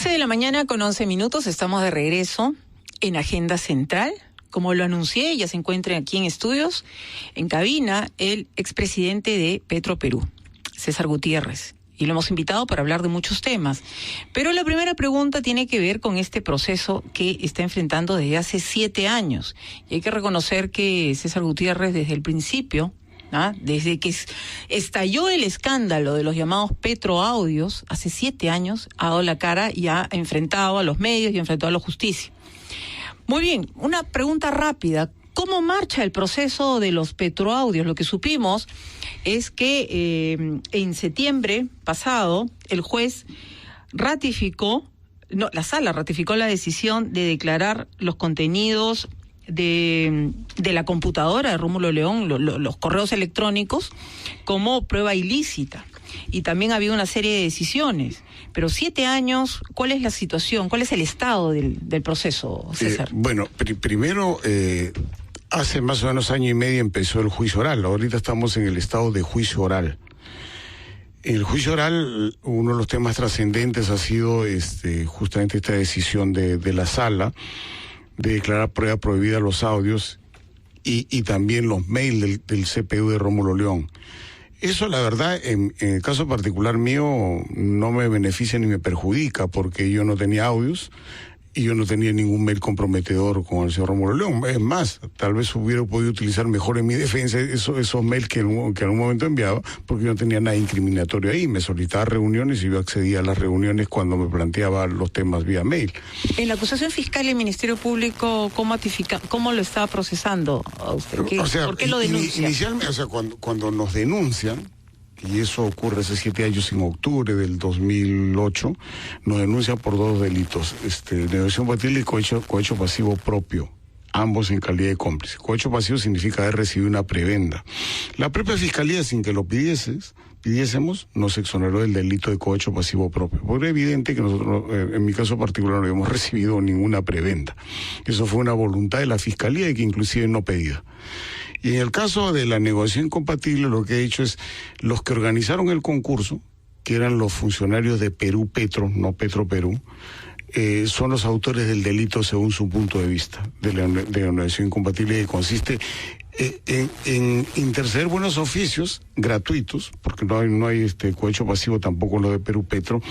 De la mañana con 11 minutos, estamos de regreso en Agenda Central. Como lo anuncié, ya se encuentra aquí en estudios, en cabina, el expresidente de Petroperú, César Gutiérrez. Y lo hemos invitado para hablar de muchos temas. Pero la primera pregunta tiene que ver con este proceso que está enfrentando desde hace 7 años. Y hay que reconocer que César Gutiérrez desde el principio, desde que estalló el escándalo de los llamados petroaudios, hace 7 años, ha dado la cara y ha enfrentado a los medios y ha enfrentado a la justicia. Muy bien, una pregunta rápida. ¿Cómo marcha el proceso de los petroaudios? Lo que supimos es que en septiembre pasado el juez la sala ratificó la decisión de declarar los contenidos de la computadora de Rómulo León, los correos electrónicos, como prueba ilícita. Y también ha habido una serie de decisiones. Pero 7 años, ¿cuál es la situación? ¿Cuál es el estado del proceso, César? Primero, hace más o menos 1 año y medio empezó el juicio oral. Ahorita estamos en el estado de juicio oral. En el juicio oral, uno de los temas trascendentes ha sido justamente esta decisión de la sala de declarar prueba prohibida los audios y también los mails del CPU de Rómulo León. Eso, la verdad, en el caso particular mío, no me beneficia ni me perjudica, porque yo no tenía audios y yo no tenía ningún mail comprometedor con el señor Rómulo León. Es más, tal vez hubiera podido utilizar mejor en mi defensa esos mails que en un momento enviaba, porque yo no tenía nada incriminatorio ahí. Me solicitaba reuniones y yo accedía a las reuniones cuando me planteaba los temas vía mail. En la acusación fiscal, el Ministerio Público, ¿cómo lo estaba procesando a usted? ¿Por qué lo denuncia? Inicialmente, cuando nos denuncian, y eso ocurre hace 7 años, en octubre del 2008, nos denuncian por 2 delitos, negociación compatible y cohecho pasivo propio, ambos en calidad de cómplice. Cohecho pasivo significa haber recibido una prebenda. La propia Fiscalía, sin que lo pidiésemos, nos exoneró del delito de cohecho pasivo propio, porque es evidente que nosotros, en mi caso particular, no habíamos recibido ninguna prebenda. Eso fue una voluntad de la Fiscalía y que inclusive no pedida. Y en el caso de la negociación incompatible, lo que he hecho es, los que organizaron el concurso, que eran los funcionarios de Perú Petro, no Petroperú, son los autores del delito según su punto de vista, de la negociación incompatible, que consiste en interceder buenos oficios gratuitos, porque no hay cohecho pasivo tampoco lo de Perú Petro,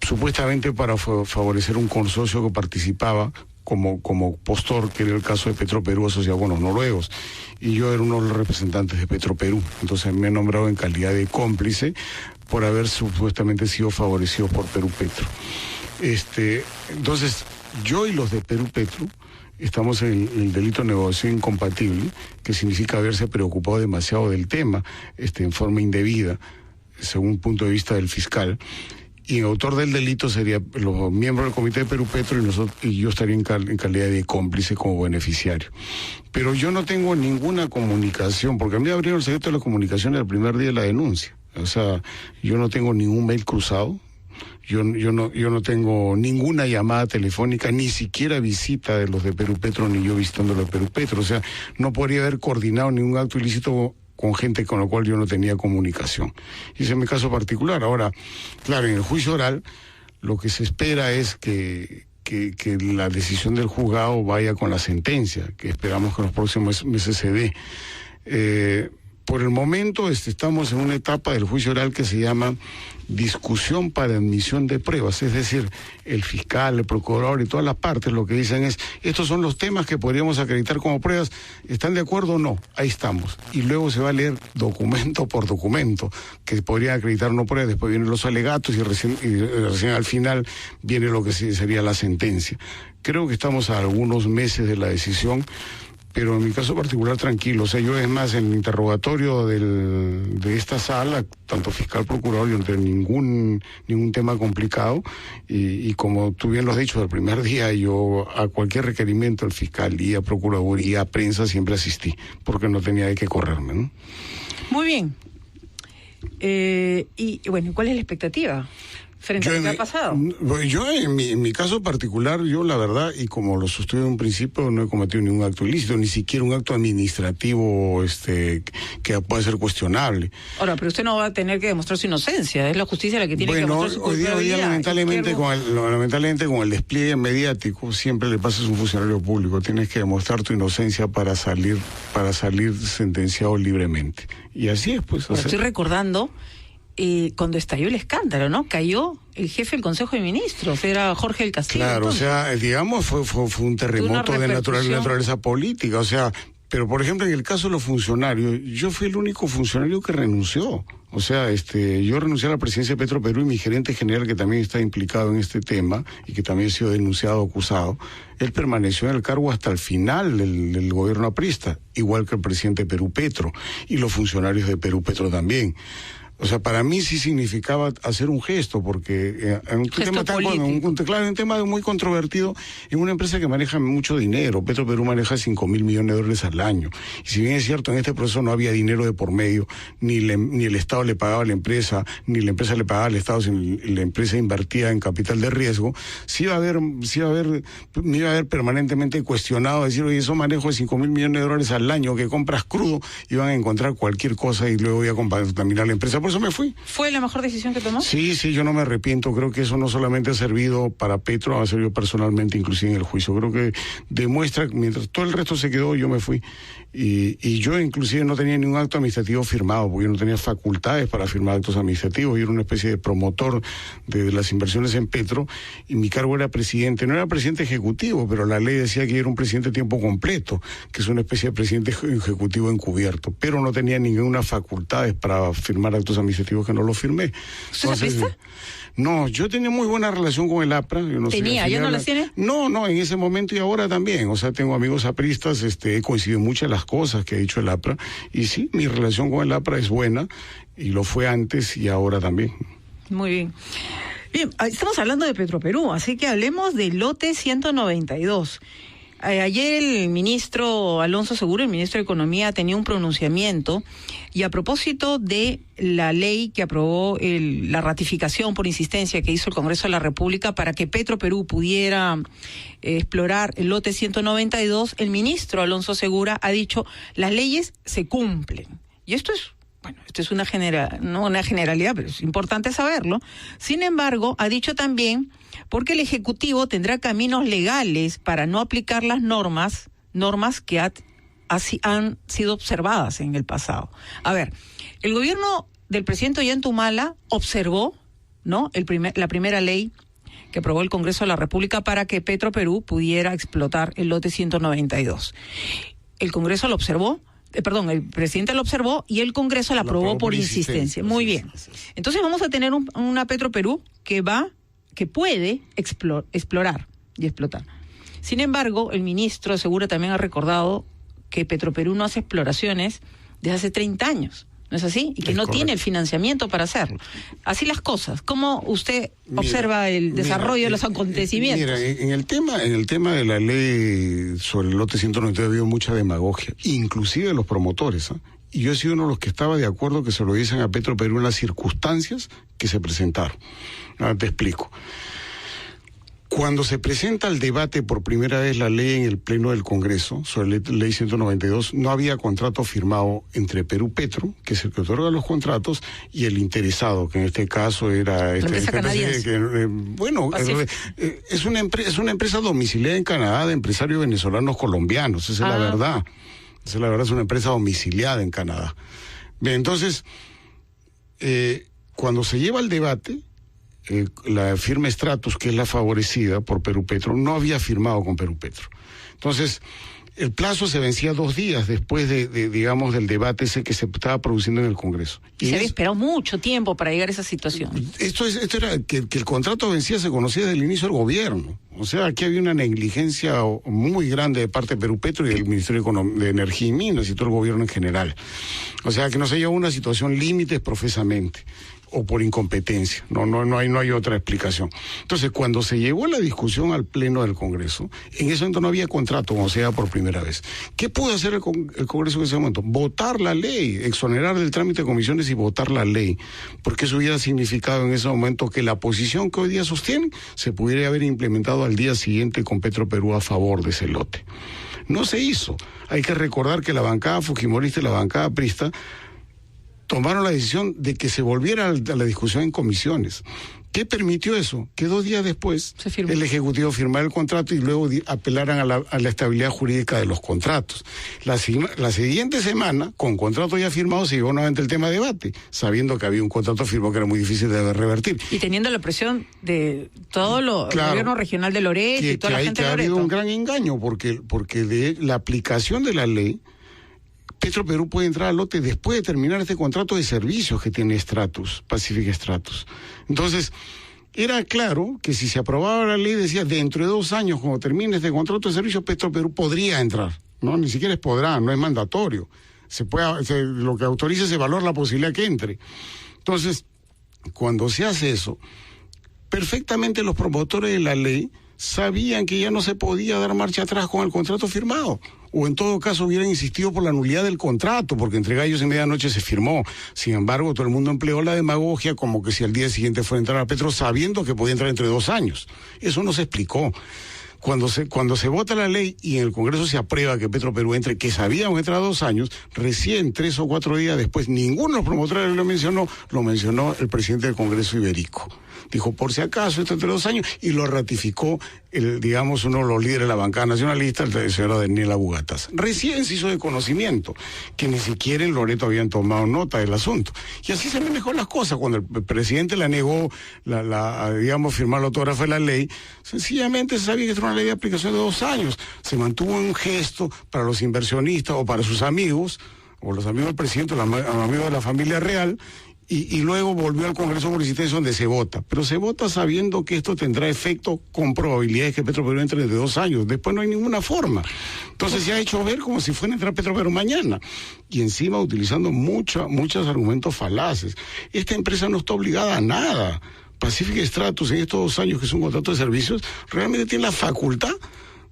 supuestamente para favorecer un consorcio que participaba como postor, que era el caso de Petroperú asociado con los noruegos, y yo era uno de los representantes de Petroperú. Entonces me he nombrado en calidad de cómplice por haber supuestamente sido favorecido por Perú Petro. Entonces, yo y los de Perú Petro estamos en el delito de negociación incompatible, que significa haberse preocupado demasiado del tema, en forma indebida, según un punto de vista del fiscal. Y el autor del delito sería los miembros del Comité de Perú Petro y yo estaría en calidad de cómplice como beneficiario. Pero yo no tengo ninguna comunicación, porque a mí me abrieron el secreto de la comunicación el primer día de la denuncia. O sea, yo no tengo ningún mail cruzado, yo no tengo ninguna llamada telefónica, ni siquiera visita de los de Perú Petro, ni yo visitando los de Perú Petro. O sea, no podría haber coordinado ningún acto ilícito con gente con la cual yo no tenía comunicación. Y ese es mi caso particular. Ahora, claro, en el juicio oral, lo que se espera es que la decisión del juzgado vaya con la sentencia, que esperamos que en los próximos meses se dé. Por el momento estamos en una etapa del juicio oral que se llama discusión para admisión de pruebas, es decir, el fiscal, el procurador y todas las partes lo que dicen es, estos son los temas que podríamos acreditar como pruebas, ¿están de acuerdo o no? Ahí estamos. Y luego se va a leer documento por documento, que podrían acreditar no pruebas, después vienen los alegatos y recién al final viene lo que sería la sentencia. Creo que estamos a algunos meses de la decisión, pero en mi caso particular tranquilo. O sea, yo es más, en el interrogatorio de esta sala, tanto fiscal, procurador, yo no tengo ningún tema complicado, y como tú bien lo has dicho, del primer día yo a cualquier requerimiento del fiscalía, procuraduría, prensa, siempre asistí, porque no tenía de qué correrme, ¿no? Muy bien. Y bueno, ¿cuál es la expectativa? frente a lo que ha pasado. Yo en mi caso particular, yo la verdad, y como lo sostuve en un principio, no he cometido ningún acto ilícito, ni siquiera un acto administrativo que pueda ser cuestionable. Ahora, pero usted no va a tener que demostrar su inocencia, es la justicia la que tiene que demostrar su culpabilidad. Hoy día lamentablemente con el despliegue mediático siempre le pasa a un funcionario público, tienes que demostrar tu inocencia para salir sentenciado libremente. Y así es, pues. Estoy recordando cuando estalló el escándalo, ¿no? Cayó el jefe del Consejo de Ministros, era Jorge del Castillo. Claro, entonces, o sea, digamos, fue un terremoto de naturaleza política, o sea, pero por ejemplo en el caso de los funcionarios, yo fui el único funcionario que renunció. O sea, yo renuncié a la presidencia de Petroperú y mi gerente general, que también está implicado en este tema y que también ha sido denunciado, acusado, él permaneció en el cargo hasta el final del gobierno aprista, igual que el presidente de Perú Petro y los funcionarios de Perú Petro también. O sea, para mí sí significaba hacer un gesto, porque en un tema tan un tema muy controvertido, en una empresa que maneja mucho dinero. Petroperú maneja 5.000 millones de dólares al año. Y si bien es cierto, en este proceso no había dinero de por medio, ni el Estado le pagaba a la empresa, ni la empresa le pagaba al Estado, sino la empresa invertía en capital de riesgo, me iba a haber permanentemente cuestionado, decir, oye, eso manejo de 5.000 millones de dólares al año que compras crudo, iban a encontrar cualquier cosa y luego iba a contaminar la empresa. Por eso me fui. ¿Fue la mejor decisión que tomó? Sí, yo no me arrepiento. Creo que eso no solamente ha servido para Petro, ha servido personalmente, inclusive en el juicio. Creo que demuestra, mientras todo el resto se quedó, yo me fui. Y yo inclusive no tenía ningún acto administrativo firmado, porque yo no tenía facultades para firmar actos administrativos. Yo era una especie de promotor de las inversiones en Petro, y mi cargo era presidente. No era presidente ejecutivo, pero la ley decía que yo era un presidente de tiempo completo, que es una especie de presidente ejecutivo encubierto, pero no tenía ninguna facultades para firmar actos administrativos, que no los firmé. ¿Usted es aprista? No, yo tenía muy buena relación con el APRA. Yo no ¿Tenía? ¿Ya no las tiene? No, en ese momento y ahora también. O sea, tengo amigos apristas, he coincidido en muchas de las cosas que ha dicho el APRA. Y sí, mi relación con el APRA es buena, y lo fue antes y ahora también. Muy bien. Bien, estamos hablando de Petroperú, así que hablemos del lote 192. Ayer el ministro Alonso Segura, el ministro de Economía, tenía un pronunciamiento, y a propósito de la ley que aprobó la ratificación por insistencia que hizo el Congreso de la República para que Petroperú pudiera explorar el lote 192, el ministro Alonso Segura ha dicho: las leyes se cumplen. Y esto es una generalidad, pero es importante saberlo. Sin embargo, ha dicho también, porque el Ejecutivo tendrá caminos legales para no aplicar las normas que así han sido observadas en el pasado. A ver, el gobierno del presidente Ollanta observó, ¿no?, la primera ley que aprobó el Congreso de la República para que Petroperú pudiera explotar el lote 192. El Congreso lo observó, el presidente lo observó y el Congreso la aprobó por insistencia. Muy bien. Entonces vamos a tener una Petroperú que puede explorar y explotar. Sin embargo, el ministro Segura también ha recordado que Petroperú no hace exploraciones desde hace 30 años. ¿No es así? Y que no tiene el financiamiento para hacerlo. Así las cosas. ¿Cómo usted observa el desarrollo de los acontecimientos? Mira, en el tema de la ley sobre el lote 192 ha habido mucha demagogia, inclusive de los promotores, ¿eh? Y yo he sido uno de los que estaba de acuerdo que se lo dicen a Petroperú en las circunstancias que se presentaron. Ahora te explico. Cuando se presenta al debate por primera vez la ley en el Pleno del Congreso, sobre la ley 192, no había contrato firmado entre Perú Petro, que es el que otorga los contratos, y el interesado, que en este caso era... es una empresa domiciliada en Canadá de empresarios venezolanos colombianos, esa es la verdad. Es una empresa domiciliada en Canadá. Bien, entonces, cuando se lleva al debate, la firma Stratus, que es la favorecida por Perú Petro, no había firmado con Perú Petro. Entonces, el plazo se vencía 2 días después digamos, del debate ese que se estaba produciendo en el Congreso. Y se había esperado mucho tiempo para llegar a esa situación. Esto era que el contrato vencía, se conocía desde el inicio del gobierno. O sea, aquí había una negligencia muy grande de parte de Perú Petro y del Ministerio de Energía y Minas y todo el gobierno en general. O sea, que no se llevó a una situación límite profesamente. o por incompetencia. No hay otra explicación. Entonces, cuando se llevó la discusión al Pleno del Congreso, en ese momento no había contrato, como se da por primera vez. ¿Qué pudo hacer el Congreso en ese momento? Votar la ley, exonerar del trámite de comisiones y votar la ley, porque eso hubiera significado en ese momento que la posición que hoy día sostienen se pudiera haber implementado al día siguiente con Petroperú a favor de ese lote. No se hizo. Hay que recordar que la bancada fujimorista y la bancada prista tomaron la decisión de que se volviera a la discusión en comisiones. ¿Qué permitió eso? Que 2 días después el Ejecutivo firmara el contrato y luego apelaran a la estabilidad jurídica de los contratos. La siguiente semana, con contrato ya firmado, se llevó nuevamente el tema a debate, sabiendo que había un contrato firmado que era muy difícil de revertir. Y teniendo la presión de todo el gobierno regional de Loreto y toda la gente de Loreto. Ha habido un gran engaño, porque de la aplicación de la ley, Petroperú puede entrar al lote después de terminar este contrato de servicios que tiene Stratus, Pacific Stratus. Entonces, era claro que si se aprobaba la ley, decía, dentro de 2 años, cuando termine este contrato de servicios, Petroperú podría entrar. No, ni siquiera es podrá, no es mandatorio. Lo que autoriza ese valor, la posibilidad que entre. Entonces, cuando se hace eso, perfectamente los promotores de la ley sabían que ya no se podía dar marcha atrás con el contrato firmado. O en todo caso hubieran insistido por la nulidad del contrato, porque entre gallos y medianoche se firmó. Sin embargo, todo el mundo empleó la demagogia como que si al día siguiente fuera a entrar a Petro, sabiendo que podía entrar entre 2 años. Eso no se explicó. Cuando se vota la ley y en el Congreso se aprueba que Petroperú entre, que sabíamos entrar a 2 años, recién 3 o 4 días después, ninguno de los promotores lo mencionó el presidente del Congreso Iberico. Dijo, por si acaso, esto entre 2 años, y lo ratificó, uno de los líderes de la bancada nacionalista, el señor Daniel Abugatas. Recién se hizo de conocimiento, que ni siquiera en Loreto habían tomado nota del asunto. Y así se manejó las cosas. Cuando el presidente la negó, firmar el autógrafo de la ley, sencillamente se sabía que era una ley de aplicación de 2 años. Se mantuvo un gesto para los inversionistas o para sus amigos, o los amigos del presidente, los amigos de la familia real, y luego volvió al Congreso por insistencia donde se vota. Pero se vota sabiendo que esto tendrá efecto con probabilidades que Petroperú entre de 2 años. Después no hay ninguna forma. Entonces se ha hecho ver como si fuera a entrar Petroperú mañana. Y encima utilizando muchos argumentos falaces. Esta empresa no está obligada a nada. Pacific Stratus en estos 2 años, que es un contrato de servicios, realmente tiene la facultad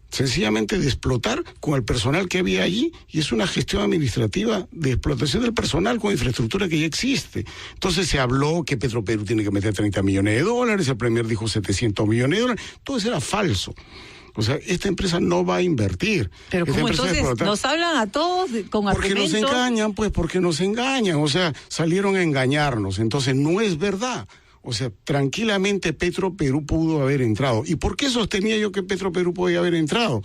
sencillamente de explotar con el personal que había allí, y es una gestión administrativa de explotación del personal con infraestructura que ya existe. Entonces se habló que Petroperú tiene que meter $30 millones, el Premier dijo $700 millones, todo eso era falso. O sea, esta empresa no va a invertir. Pero ¿cómo entonces nos hablan a todos con argumentos? Porque nos engañan, o sea, salieron a engañarnos, entonces no es verdad. O sea, tranquilamente Petroperú pudo haber entrado. ¿Y por qué sostenía yo que Petroperú podía haber entrado?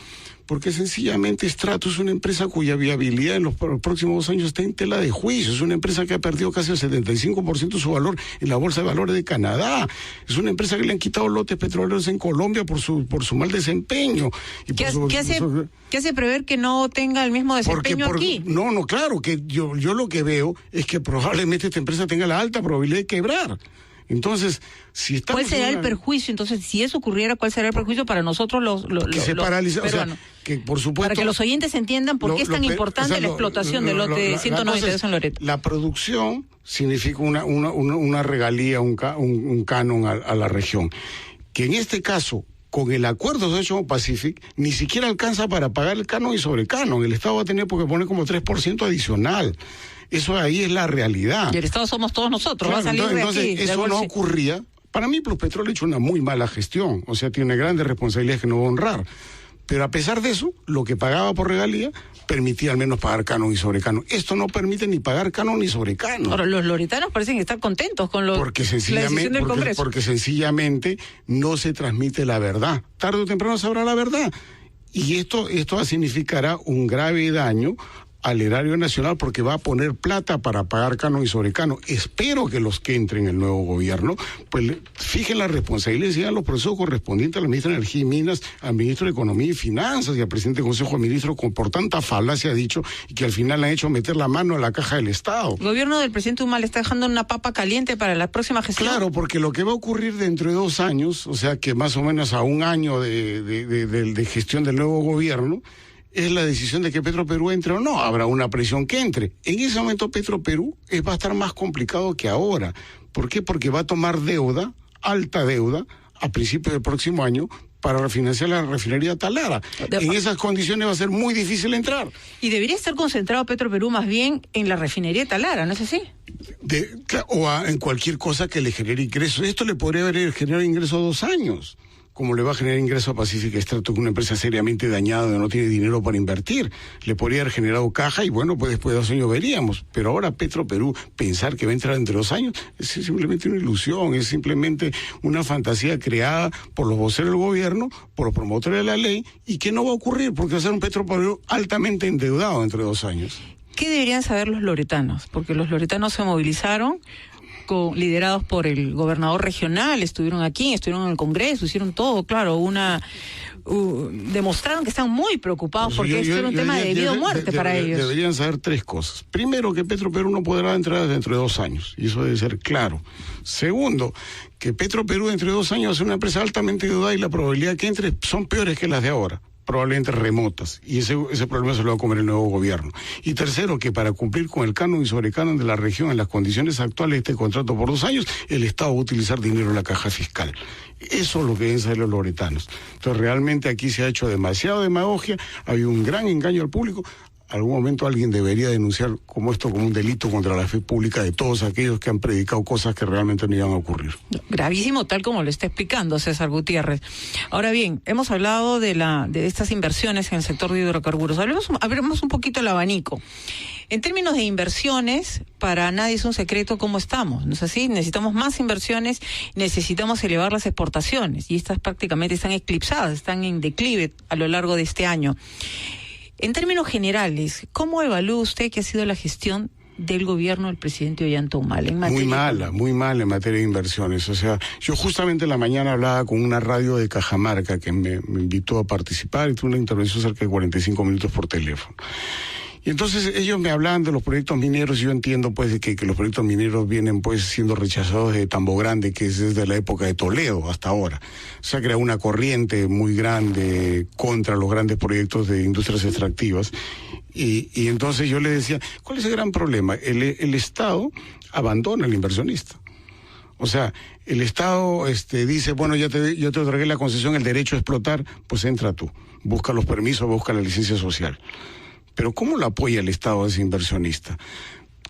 Porque sencillamente Stratus es una empresa cuya viabilidad en los próximos 2 años está en tela de juicio. Es una empresa que ha perdido casi el 75% de su valor en la Bolsa de Valores de Canadá. Es una empresa que le han quitado lotes petroleros en Colombia por su mal desempeño. Y ¿Qué hace prever que no tenga el mismo desempeño aquí? No, claro, que yo lo que veo es que probablemente esta empresa tenga la alta probabilidad de quebrar. Entonces, si estamos... ¿Cuál será el perjuicio? Entonces, si eso ocurriera, ¿cuál será el perjuicio para nosotros que se paraliza, o sea, que por supuesto... Para que los oyentes entiendan por qué es tan importante la explotación del lote 192 en Loreto. La producción significa una regalía, un canon a la región. Que en este caso, con el acuerdo hecho con Pacific, ni siquiera alcanza para pagar el canon y sobrecanon. El Estado va a tener que poner como 3% adicional. Eso ahí es la realidad. Y el Estado somos todos nosotros, claro, va a salir entonces, de aquí. Eso no ocurría. Para mí, Pluspetrol ha hecho una muy mala gestión, o sea, tiene grandes responsabilidades que no va a honrar. Pero a pesar de eso, lo que pagaba por regalía permitía al menos pagar canon y sobrecanon. Esto no permite ni pagar canon ni sobrecanon. Ahora, los loretanos parecen estar contentos con la decisión del Congreso. Porque sencillamente no se transmite la verdad. Tarde o temprano sabrá la verdad. Y esto significará un grave daño al erario nacional, porque va a poner plata para pagar canon y sobrecanon. Espero que los que entren en el nuevo gobierno, pues fijen la responsabilidad y sigan los procesos correspondientes a la ministra de Energía y Minas, al ministro de Economía y Finanzas y al presidente del Consejo de Ministros, como por tanta falacia ha dicho, y que al final le han hecho meter la mano a la caja del Estado. El gobierno del presidente Humala está dejando una papa caliente para la próxima gestión. Claro, porque lo que va a ocurrir dentro de 2 años, o sea que más o menos a 1 año de gestión del nuevo gobierno, es la decisión de que Petroperú entre o no, habrá una presión que entre. En ese momento Petroperú va a estar más complicado que ahora. ¿Por qué? Porque va a tomar deuda, alta deuda, a principios del próximo año, para refinanciar la refinería Talara. En esas condiciones va a ser muy difícil entrar. Y debería estar concentrado Petroperú más bien en la refinería Talara, ¿no es así? En cualquier cosa que le genere ingresos. Esto le podría haber generado ingresos 2 años, como le va a generar ingreso a Pacific Extracto, que es una empresa seriamente dañada, que no tiene dinero para invertir. Le podría haber generado caja y bueno, pues después de 2 años veríamos. Pero ahora Petroperú, pensar que va a entrar entre 2 años, es simplemente una ilusión, es simplemente una fantasía creada por los voceros del gobierno, por los promotores de la ley, y que no va a ocurrir, porque va a ser un Petroperú altamente endeudado entre 2 años. ¿Qué deberían saber los loretanos? Porque los loretanos se movilizaron, liderados por el gobernador regional, estuvieron aquí, estuvieron en el Congreso, hicieron todo, claro, demostraron que están muy preocupados porque esto era un tema de vida o muerte para ellos. Deberían saber 3 cosas. Primero, que Petroperú no podrá entrar dentro de 2 años, y eso debe ser claro. Segundo, que Petroperú dentro de 2 años es una empresa altamente endeudada y la probabilidad que entre son peores que las de ahora, probablemente remotas, y ese problema se lo va a comer el nuevo gobierno. Y tercero, que para cumplir con el canon y sobrecanon de la región en las condiciones actuales de este contrato por 2 años, el Estado va a utilizar dinero en la caja fiscal. Eso es lo que deben saber los loretanos. Entonces realmente aquí se ha hecho demasiada demagogia, ha habido un gran engaño al público. Algún momento alguien debería denunciar como un delito contra la fe pública de todos aquellos que han predicado cosas que realmente no iban a ocurrir. Gravísimo, tal como lo está explicando César Gutiérrez. Ahora bien, hemos hablado de estas inversiones en el sector de hidrocarburos. Hablemos un poquito el abanico. En términos de inversiones, para nadie es un secreto cómo estamos, ¿no es así? Necesitamos más inversiones, necesitamos elevar las exportaciones, y estas prácticamente están eclipsadas, están en declive a lo largo de este año. En términos generales, ¿cómo evalúa usted que ha sido la gestión del gobierno del presidente Ollanta Humala? Muy mala en materia de inversiones. O sea, yo justamente en la mañana hablaba con una radio de Cajamarca que me invitó a participar y tuve una intervención cerca de 45 minutos por teléfono. Y entonces ellos me hablaban de los proyectos mineros y yo entiendo pues de que los proyectos mineros vienen pues siendo rechazados de Tambo Grande, que es desde la época de Toledo hasta ahora. Se ha creado una corriente muy grande contra los grandes proyectos de industrias extractivas. Y entonces yo le decía, ¿cuál es el gran problema? El Estado abandona al inversionista. O sea, el Estado dice, bueno, yo te otorgué la concesión, el derecho a explotar, pues entra tú. Busca los permisos, busca la licencia social. Pero ¿cómo lo apoya el Estado a ese inversionista?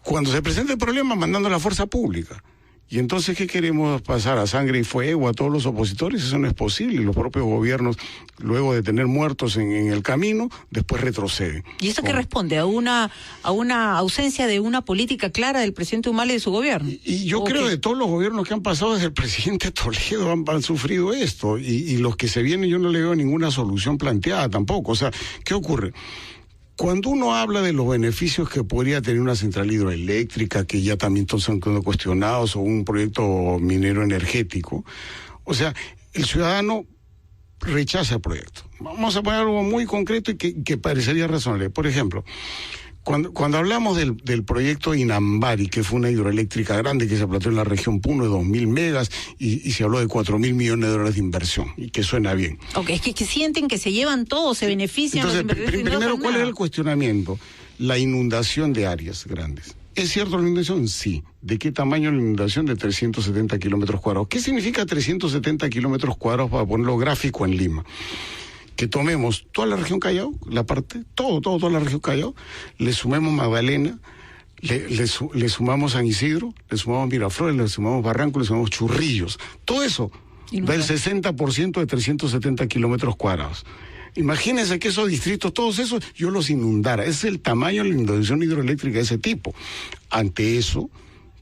Cuando se presenta el problema, mandando a la fuerza pública. Y entonces, ¿qué queremos pasar? ¿A sangre y fuego a todos los opositores? Eso no es posible. Los propios gobiernos, luego de tener muertos en el camino, después retroceden. ¿Y eso qué responde? ¿A una ausencia de una política clara del presidente Humala y de su gobierno? Y yo creo que todos los gobiernos que han pasado desde el presidente Toledo han sufrido esto. Y los que se vienen, yo no le veo ninguna solución planteada tampoco. O sea, ¿qué ocurre? Cuando uno habla de los beneficios que podría tener una central hidroeléctrica, que ya también todos son cuestionados, o un proyecto minero energético, o sea, el ciudadano rechaza el proyecto. Vamos a poner algo muy concreto y que parecería razonable. Por ejemplo, cuando hablamos del proyecto Inambari, que fue una hidroeléctrica grande que se planteó en la región Puno de 2.000 megas y se habló de 4.000 millones de dólares de inversión, y que suena bien. Ok, es que sienten que se llevan todo, se benefician. Entonces, primero, ¿cuál era el cuestionamiento? La inundación de áreas grandes. ¿Es cierto la inundación? Sí. ¿De qué tamaño la inundación? De 370 kilómetros cuadrados. ¿Qué significa 370 kilómetros cuadrados para ponerlo gráfico en Lima? Que tomemos toda la región Callao, toda la región Callao, le sumemos Magdalena, le sumamos San Isidro, le sumamos Miraflores, le sumamos Barranco, le sumamos Churrillos. Todo eso da el 60% de 370 kilómetros cuadrados. Imagínense que esos distritos, todos esos, yo los inundara. Ese es el tamaño de la inundación hidroeléctrica de ese tipo. Ante eso,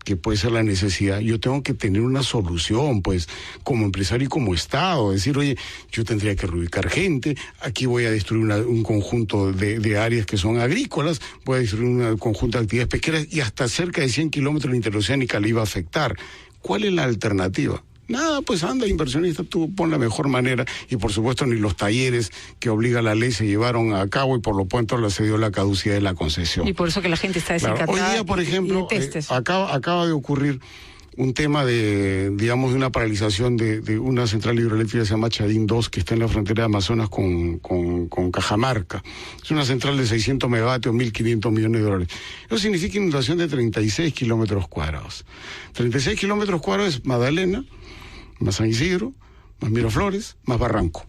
que puede ser la necesidad, yo tengo que tener una solución, pues, como empresario y como Estado, decir, oye, yo tendría que reubicar gente, aquí voy a destruir un conjunto de áreas que son agrícolas, voy a destruir un conjunto de actividades pesqueras, y hasta cerca de 100 kilómetros de interoceánica le iba a afectar. ¿Cuál es la alternativa? Nada, pues anda, inversionista, tú pon la mejor manera, y por supuesto ni los talleres que obliga la ley se llevaron a cabo, y por lo pronto se dio la caducidad de la concesión. Y por eso que la gente está desencantada. Claro, hoy día, por ejemplo, acaba de ocurrir un tema de una paralización de una central hidroeléctrica que se llama Chadín 2, que está en la frontera de Amazonas con Cajamarca. Es una central de 600 megavatios, 1.500 millones de dólares. Eso significa inundación de 36 kilómetros cuadrados. 36 kilómetros cuadrados es Magdalena, más San Isidro, más Miraflores, más Barranco.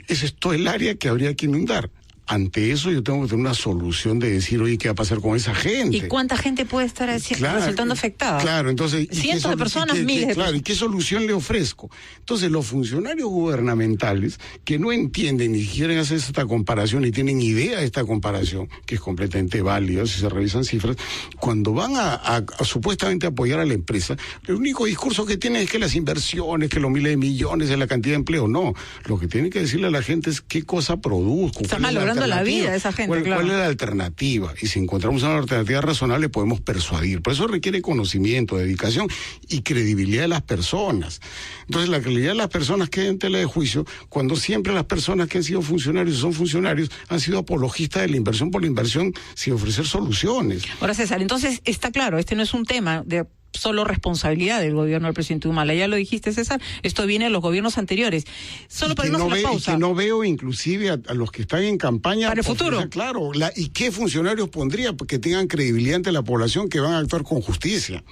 Ese es todo el área que habría que inundar. Ante eso yo tengo que tener una solución de decir, oye, ¿qué va a pasar con esa gente? ¿Y cuánta gente puede estar resultando afectada? Claro, entonces... Cientos de personas, miles de personas. Claro, ¿y qué solución le ofrezco? Entonces, los funcionarios gubernamentales que no entienden ni quieren hacer esta comparación ni tienen idea de esta comparación, que es completamente válida si se revisan cifras, cuando van a supuestamente apoyar a la empresa, el único discurso que tienen es que las inversiones, que los miles de millones, de la cantidad de empleo. No, lo que tienen que decirle a la gente es qué cosa produzco. Está malogrando la vida de esa gente, ¿Cuál es la alternativa? Y si encontramos una alternativa razonable podemos persuadir. Por eso requiere conocimiento, dedicación y credibilidad de las personas. Entonces la credibilidad de las personas queda en tela de juicio cuando siempre las personas que han sido funcionarios y son funcionarios han sido apologistas de la inversión por la inversión sin ofrecer soluciones. Ahora, César, entonces está claro, este no es un tema de solo responsabilidad del gobierno del presidente Humala. Ya lo dijiste, César, esto viene de los gobiernos anteriores. Solo para irnos a la pausa. Y que no veo inclusive a los que están en campaña... Para el futuro. Claro, ¿y qué funcionarios pondría que tengan credibilidad ante la población que van a actuar con justicia?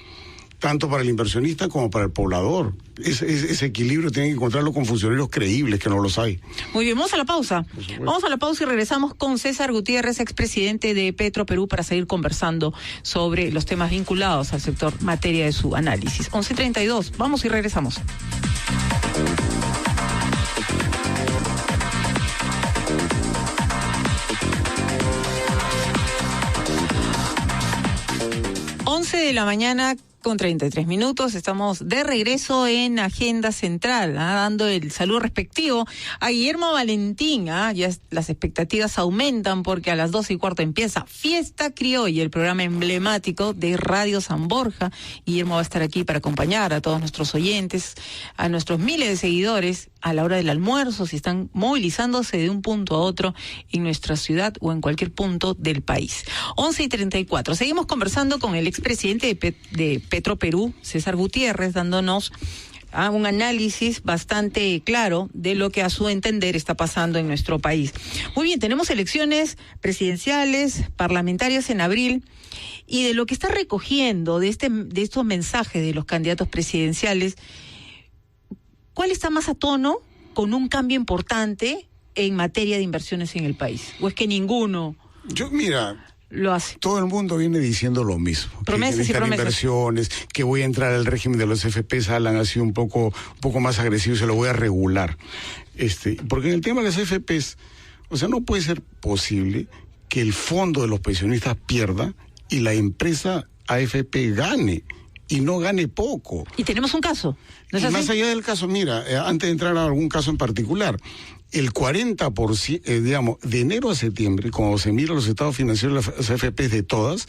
Tanto para el inversionista como para el poblador. Ese equilibrio tienen que encontrarlo con funcionarios creíbles, que no los hay. Muy bien, vamos a la pausa. Vamos a la pausa y regresamos con César Gutiérrez, expresidente de Petro Perú, para seguir conversando sobre los temas vinculados al sector materia de su análisis. 11:32, vamos y regresamos. De la mañana con 33 minutos, estamos de regreso en Agenda Central, dando el saludo respectivo a Guillermo Valentín. Ya las expectativas aumentan porque a las 12:15 empieza Fiesta Criolla, el programa emblemático de Radio San Borja. Guillermo va a estar aquí para acompañar a todos nuestros oyentes, a nuestros miles de seguidores a la hora del almuerzo, si están movilizándose de un punto a otro en nuestra ciudad o en cualquier punto del país. 11:34. Seguimos conversando con el expresidente de Petro Perú, César Gutiérrez, dándonos un análisis bastante claro de lo que a su entender está pasando en nuestro país. Muy bien, tenemos elecciones presidenciales, parlamentarias en abril, y de lo que está recogiendo de estos mensajes de los candidatos presidenciales, ¿cuál está más a tono con un cambio importante en materia de inversiones en el país? ¿O es que ninguno lo hace? Todo el mundo viene diciendo lo mismo. Promesas y promesas. Inversiones, que voy a entrar al régimen de los FPs, han sido un poco más agresivos, se lo voy a regular. Porque en el tema de las FPs, no puede ser posible que el fondo de los pensionistas pierda y la empresa AFP gane. Y no gane poco. Y tenemos un caso, ¿no es así? Más allá del caso, antes de entrar a algún caso en particular, el 40%, de enero a septiembre, cuando se mira los estados financieros de las AFPs de todas,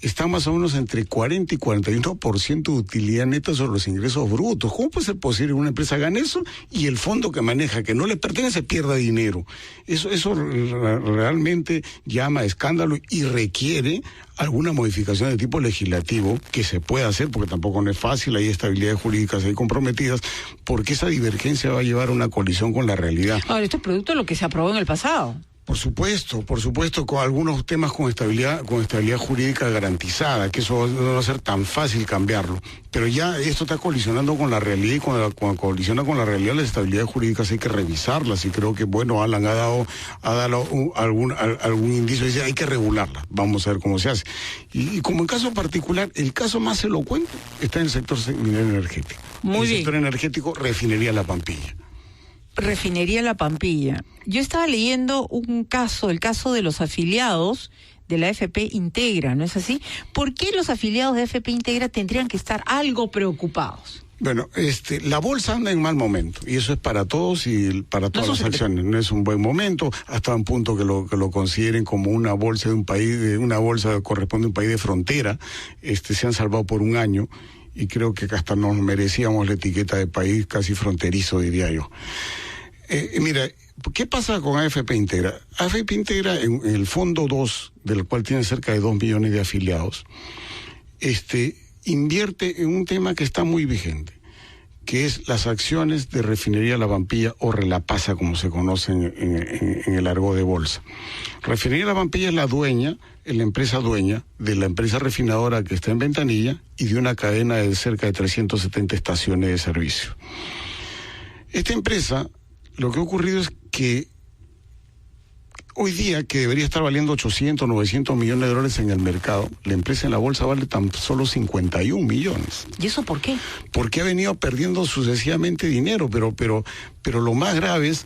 está más o menos entre 40 y 41% de utilidad neta sobre los ingresos brutos. ¿Cómo puede ser posible que una empresa gane eso y el fondo que maneja, que no le pertenece, pierda dinero? Eso realmente llama a escándalo y requiere alguna modificación de tipo legislativo que se pueda hacer, porque tampoco no es fácil, hay estabilidades jurídicas ahí comprometidas, porque esa divergencia va a llevar a una colisión con la realidad. Ahora, esto es producto de lo que se aprobó en el pasado. Por supuesto, con algunos temas con estabilidad jurídica garantizada, que eso no va a ser tan fácil cambiarlo. Pero ya esto está colisionando con la realidad, y cuando colisiona con la realidad, las estabilidades jurídicas hay que revisarlas, y creo que, Alan ha dado algún indicio, dice hay que regularlas, vamos a ver cómo se hace. Y como en caso particular, el caso más elocuente está en el sector minero energético. Muy bien. El sector energético, refinería La Pampilla. Refinería La Pampilla. Yo estaba leyendo el caso de los afiliados de la AFP Integra, ¿no es así? ¿Por qué los afiliados de AFP Integra tendrían que estar algo preocupados? Bueno, la bolsa anda en mal momento, y eso es para todos y para todas las acciones. No es un buen momento, hasta un punto que lo consideren como una bolsa de un país, una bolsa que corresponde a un país de frontera. Se han salvado por un año, y creo que hasta nos merecíamos la etiqueta de país casi fronterizo, diría yo. Mira, ¿qué pasa con AFP Integra? AFP Integra, en el fondo 2, del cual tiene cerca de 2 millones de afiliados, invierte en un tema que está muy vigente, que es las acciones de Refinería La Pampilla o Relapasa, como se conoce en el argot de bolsa. Refinería La Pampilla es la empresa dueña de la empresa refinadora que está en Ventanilla y de una cadena de cerca de 370 estaciones de servicio. Esta empresa, lo que ha ocurrido es que hoy día, que debería estar valiendo 800, 900 millones de dólares en el mercado, la empresa en la bolsa vale tan solo 51 millones. ¿Y eso por qué? Porque ha venido perdiendo sucesivamente dinero, pero lo más grave es,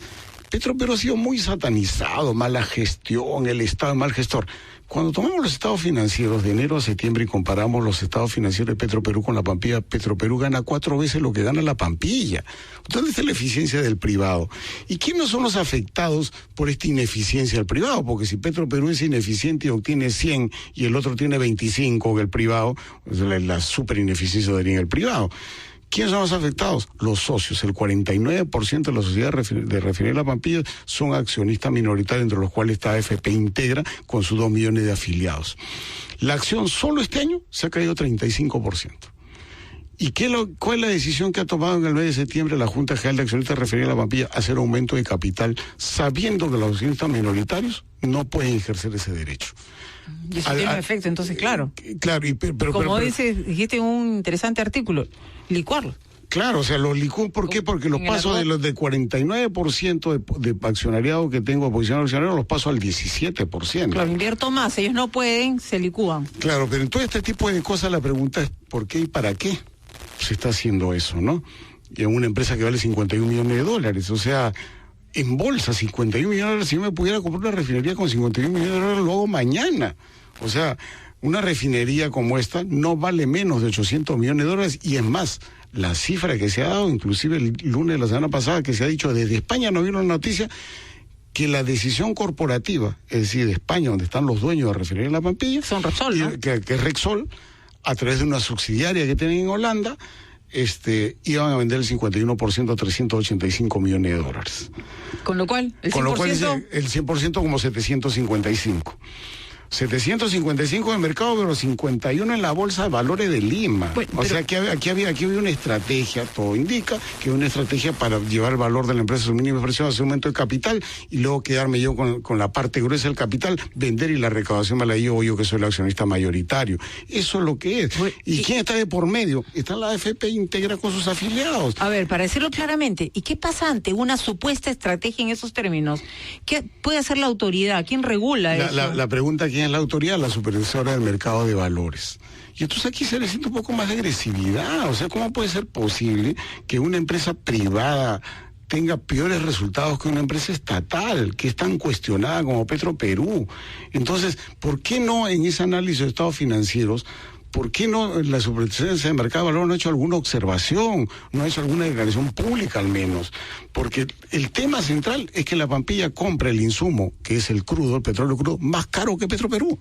Petroperú ha sido muy satanizado, mala gestión, el Estado mal gestor. Cuando tomamos los estados financieros de enero a septiembre y comparamos los estados financieros de Petroperú con La Pampilla, Petroperú gana 4 veces lo que gana La Pampilla. ¿Dónde está la eficiencia del privado? ¿Y quiénes son los afectados por esta ineficiencia del privado? Porque si Petroperú es ineficiente y obtiene 100 y el otro tiene 25 que el privado, pues la super ineficiencia daría en el privado. ¿Quiénes son los afectados? Los socios. El 49% de la sociedad de Refinería La Pampilla son accionistas minoritarios, entre los cuales está AFP Integra, con sus 2 millones de afiliados. La acción solo este año se ha caído 35%. ¿Y cuál es la decisión que ha tomado en el mes de septiembre la Junta General de Accionistas de Refinería La Pampilla? Hacer aumento de capital, sabiendo que los accionistas minoritarios no pueden ejercer ese derecho. Y eso tiene un efecto, entonces, claro. Claro, como dijiste en un interesante artículo, licuarlo. Claro, o sea, los licúo, ¿por qué? Porque los paso de los de 49% de accionariado que tengo, posición de accionariado, los paso al 17%. Claro, invierto más, ellos no pueden, se licúan. Claro, pero en todo este tipo de cosas la pregunta es ¿por qué y para qué se está haciendo eso, no? Y en una empresa que vale 51 millones de dólares, o sea, en bolsa 51 millones de dólares, si yo me pudiera comprar una refinería con 51 millones de dólares, lo hago mañana. O sea, una refinería como esta no vale menos de 800 millones de dólares y es más, la cifra que se ha dado, inclusive el lunes de la semana pasada, que se ha dicho desde España, no vieron la noticia, que la decisión corporativa, es decir, de España, donde están los dueños de Refinería La Pampilla, son Repsol, ¿no? que es Repsol, a través de una subsidiaria que tienen en Holanda, iban a vender el 51% a 385 millones de dólares. Con lo cual, el 100%... Con lo cual el 100% como 755. 755 en el mercado, pero 51 en la Bolsa de Valores de Lima. Bueno, o sea, aquí había una estrategia, todo indica que una estrategia para llevar el valor de la empresa a su mínima expresión, a su aumento de capital, y luego quedarme yo con la parte gruesa del capital, vender y la recaudación me la llevo yo, que soy el accionista mayoritario. Eso es lo que es. ¿Y quién está de por medio? Está la AFP Integra con sus afiliados. A ver, para decirlo claramente, ¿y qué pasa ante una supuesta estrategia en esos términos? ¿Qué puede hacer la autoridad? ¿Quién regula eso? La pregunta aquí es la autoridad, la supervisora del mercado de valores. Y entonces aquí se le siente un poco más de agresividad. O sea, ¿cómo puede ser posible que una empresa privada tenga peores resultados que una empresa estatal, que es tan cuestionada como Petroperú? Entonces, ¿por qué no en ese análisis de estados financieros, por qué no la superintendencia de mercado de valores no ha hecho alguna observación, no ha hecho alguna declaración pública al menos? Porque el tema central es que La Pampilla compra el insumo, que es el crudo, el petróleo crudo, más caro que Petroperú.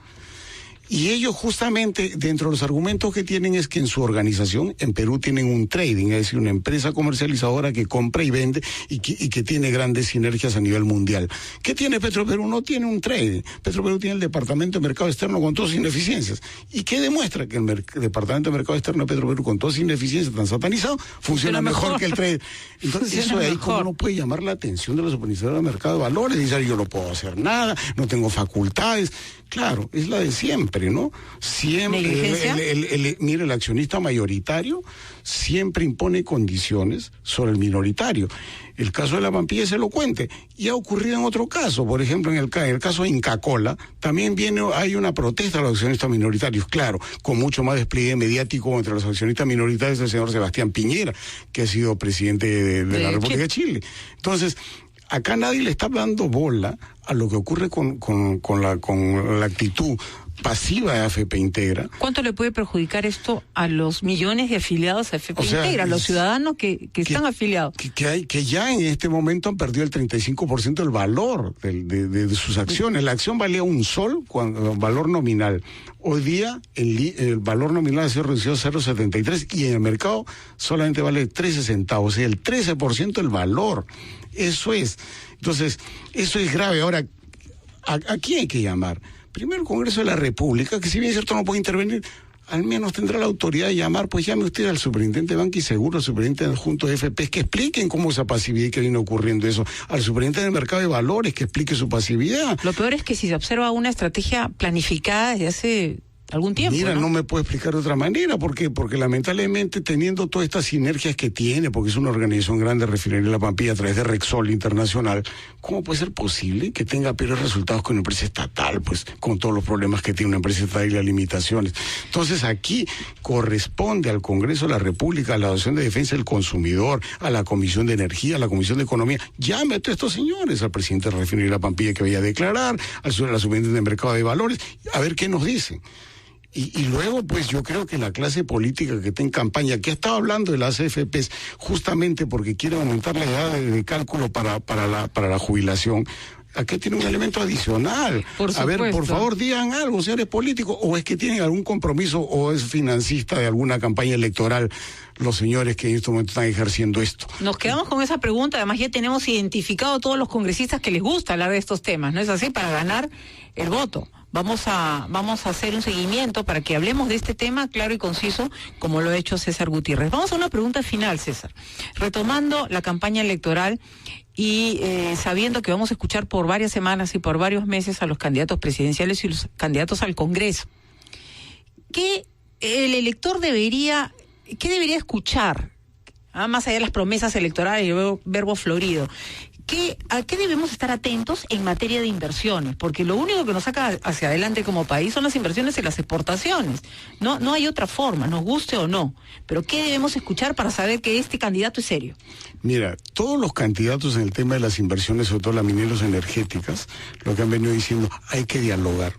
Y ellos justamente, dentro de los argumentos que tienen, es que en su organización, en Perú, tienen un trading, es decir, una empresa comercializadora que compra y vende y que tiene grandes sinergias a nivel mundial. ¿Qué tiene Petroperú? No tiene un trading. Petroperú tiene el Departamento de Mercado Externo con todas sus ineficiencias. ¿Y qué demuestra? Que el Departamento de Mercado Externo de Petroperú, con todas sus ineficiencias tan satanizado, funciona mejor que el trading. Entonces, eso de ahí, ¿cómo no puede llamar la atención de los supervisores del mercado de valores? Dice, yo no puedo hacer nada, no tengo facultades. Claro, es la de siempre, ¿no? Siempre, mire, el accionista mayoritario siempre impone condiciones sobre el minoritario. El caso de La Pampilla es elocuente. Y ha ocurrido en otro caso, por ejemplo, en el caso de Inca Kola, también hay una protesta de los accionistas minoritarios, claro, con mucho más despliegue mediático entre los accionistas minoritarios del señor Sebastián Piñera, que ha sido presidente de la República de Chile. Entonces, acá nadie le está dando bola a lo que ocurre con la actitud pasiva de AFP Integra. ¿Cuánto le puede perjudicar esto a los millones de afiliados a AFP Integra, a los ciudadanos que están afiliados? Que ya en este momento han perdido el 35% del valor de sus acciones. La acción valía $1, valor nominal. Hoy día el valor nominal ha sido reducido a 0.73 y en el mercado solamente vale 13 centavos, o sea, el 13% del valor. Eso es. Entonces, eso es grave. Ahora, ¿a quién hay que llamar? Primero el Congreso de la República, que si bien es cierto no puede intervenir, al menos tendrá la autoridad de llamar, pues llame usted al superintendente de Banca y Seguro, al superintendente adjunto de FPs, que expliquen cómo esa pasividad que viene ocurriendo eso, al superintendente del mercado de valores, que explique su pasividad. Lo peor es que si se observa una estrategia planificada desde hace algún tiempo. Mira, no me puedo explicar de otra manera, porque lamentablemente teniendo todas estas sinergias que tiene, porque es una organización grande, Refinería La Pampilla, a través de Repsol Internacional, ¿cómo puede ser posible que tenga peores resultados que una empresa estatal, pues, con todos los problemas que tiene una empresa estatal y las limitaciones? Entonces aquí corresponde al Congreso de la República, a la Asociación de Defensa del Consumidor, a la Comisión de Energía, a la Comisión de Economía, llame a todos estos señores, al presidente de Refinería La Pampilla que vaya a declarar, a la superintendente del mercado de valores, a ver qué nos dicen. Y luego, pues yo creo que la clase política que está en campaña, que ha estado hablando de las AFPs, justamente porque quiere aumentar la edad de cálculo para la jubilación, aquí tiene un elemento adicional. A ver, por favor, digan algo, señores políticos, o es que tienen algún compromiso, o es financista de alguna campaña electoral los señores que en este momento están ejerciendo esto. Nos quedamos con esa pregunta, además ya tenemos identificado a todos los congresistas que les gusta hablar de estos temas, ¿no es así? Para ganar el voto. Vamos a hacer un seguimiento para que hablemos de este tema claro y conciso, como lo ha hecho César Gutiérrez. Vamos a una pregunta final, César. Retomando la campaña electoral y sabiendo que vamos a escuchar por varias semanas y por varios meses a los candidatos presidenciales y los candidatos al Congreso, ¿qué el elector debería escuchar? Más allá de las promesas electorales y el verbo florido. ¿A qué debemos estar atentos en materia de inversiones? Porque lo único que nos saca hacia adelante como país son las inversiones y las exportaciones. No hay otra forma, nos guste o no. Pero ¿qué debemos escuchar para saber que este candidato es serio? Mira, todos los candidatos en el tema de las inversiones, sobre todo las mineras energéticas, lo que han venido diciendo, hay que dialogar.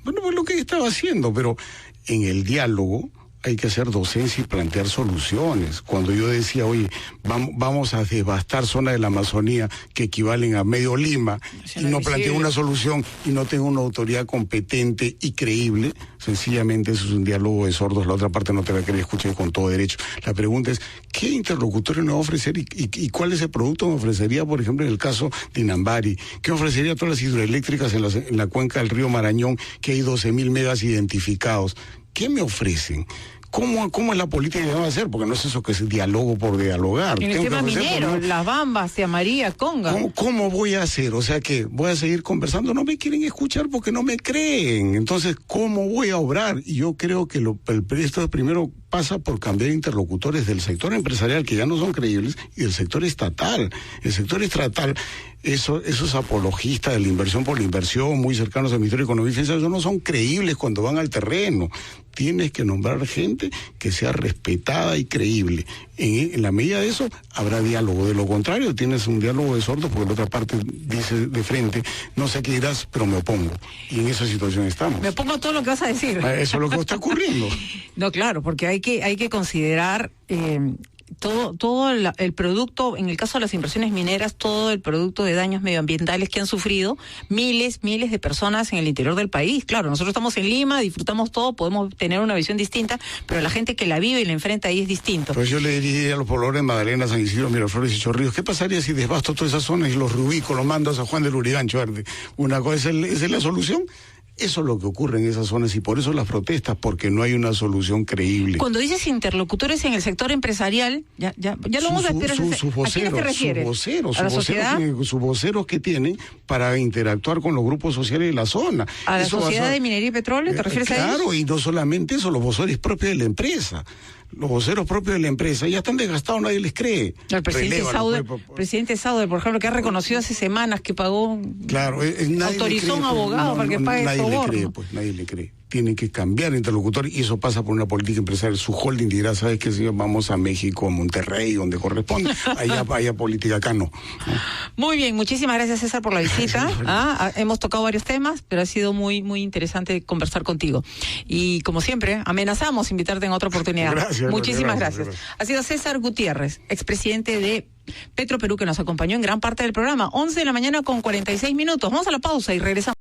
Bueno, pues lo que estaba haciendo, pero en el diálogo hay que hacer docencia y plantear soluciones. Cuando yo decía, oye, vamos a devastar zonas de la Amazonía que equivalen a medio Lima, y no planteo una solución y no tengo una autoridad competente y creíble, sencillamente eso es un diálogo de sordos, la otra parte no te va a querer escuchar con todo derecho. La pregunta es, ¿qué interlocutorio me va a ofrecer y cuál es el producto que me ofrecería, por ejemplo, en el caso de Inambari? ¿Qué ofrecería a todas las hidroeléctricas en la cuenca del río Marañón, que hay 12.000 megas identificados? ¿Qué me ofrecen? ¿Cómo es la política que van a hacer? Porque no es eso que es diálogo por dialogar. En el tema minero, Las Bambas, Tía María, Conga. ¿Cómo voy a hacer? O sea que voy a seguir conversando, no me quieren escuchar porque no me creen. Entonces, ¿cómo voy a obrar? Y yo creo que esto primero pasa por cambiar interlocutores del sector empresarial, que ya no son creíbles, y del sector estatal. El sector estatal, esos apologistas de la inversión por la inversión, muy cercanos al Ministerio de Economía y Finanzas, no son creíbles cuando van al terreno. Tienes que nombrar gente que sea respetada y creíble. En la medida de eso, habrá diálogo. De lo contrario, tienes un diálogo de sordos, porque la otra parte dice de frente, no sé qué dirás, pero me opongo. Y en esa situación estamos. Me opongo a todo lo que vas a decir. Eso es lo que está ocurriendo. No, claro, porque hay que considerar todo el producto, en el caso de las inversiones mineras, todo el producto de daños medioambientales que han sufrido miles de personas en el interior del país. Claro, nosotros estamos en Lima, disfrutamos todo, podemos tener una visión distinta, pero la gente que la vive y la enfrenta ahí es distinto. Pues yo le diría a los pobladores de Magdalena, San Isidro, Miraflores y Chorrillos, ¿qué pasaría si devasto todas esas zonas y los reubico, los mando a San Juan del Lurigancho Verde? Una cosa, ¿esa es la solución? Eso es lo que ocurre en esas zonas y por eso las protestas, porque no hay una solución creíble. Cuando dices interlocutores en el sector empresarial, ya lo vamos a esperar. Sus voceros, ¿a quién te refieres? ¿A la sociedad? Sus voceros que tienen para interactuar con los grupos sociales de la zona. ¿A la sociedad de minería y petróleo? ¿Te refieres a ellos? Claro, y no solamente eso, los voceros propios de la empresa. Los voceros propios de la empresa ya están desgastados, nadie les cree. El presidente Sauder, por ejemplo, que ha reconocido hace semanas que pagó, autorizó a un abogado para que pague nadie soborno. Le cree, pues, nadie le cree. Tienen que cambiar interlocutor y eso pasa por una política empresarial. Su holding dirá, ¿sabes qué, señor? Vamos a México, a Monterrey, donde corresponde. Allá política, acá no. Muy bien, muchísimas gracias, César, por la visita. Hemos tocado varios temas, pero ha sido muy interesante conversar contigo. Y como siempre, amenazamos invitarte en otra oportunidad. Muchísimas gracias. Ha sido César Gutiérrez, expresidente de Petroperú, que nos acompañó en gran parte del programa. 11 de la mañana con 46 minutos. Vamos a la pausa y regresamos.